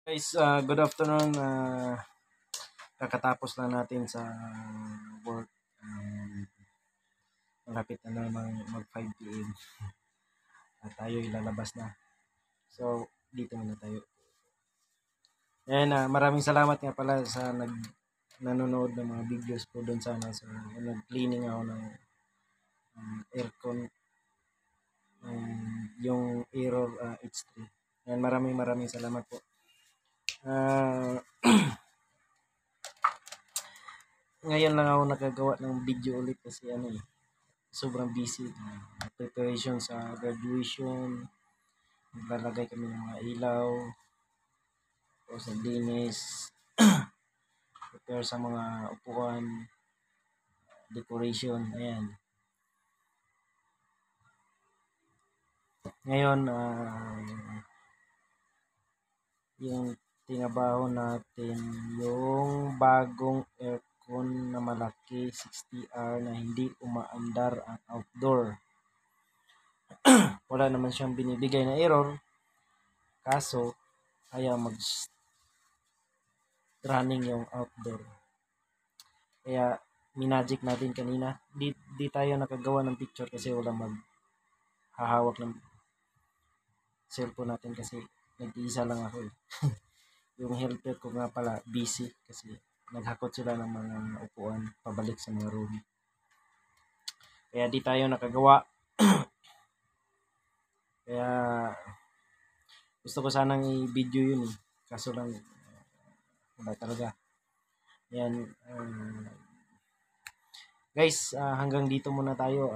Guys, good afternoon. Kakatapos lang natin sa work. Malapit na naman mag 5 p.m. At tayo ilalabas na. So, dito muna tayo. And maraming salamat nga pala sa nanonood ng mga videos ko doon sana sa nag-cleaning ako ng aircon, yung error H3. And maraming salamat po. Ngayon lang ako nakagawa ng video ulit kasi sobrang busy. Preparation sa graduation, naglalagay kami ng mga ilaw, o sa linis, prepare sa mga upuan, decoration, ayan. Ngayon, yung tinabaho natin, yung bagong aircon na malaki, 60R na hindi umaandar ang outdoor. Wala naman siyang binibigay na error, kaso ayaw running yung outdoor. Kaya minagic natin kanina. Di tayo nakagawa ng picture kasi wala maghahawak ng cellphone natin kasi nag-iisa lang ako eh. Yung helper ko nga pala busy kasi naghakot sila ng mga upuan pabalik sa mga room. Kaya di tayo nakagawa. Kaya gusto ko sanang i-video yun eh. Kaso lang wala talaga. Yan. Guys, hanggang dito muna tayo.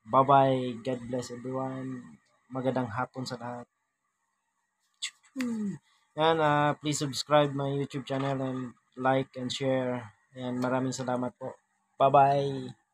Bye-bye. God bless everyone. Magandang hapon sa lahat. Yan, please subscribe my YouTube channel and like and share. Yan, maraming salamat po. Bye-bye.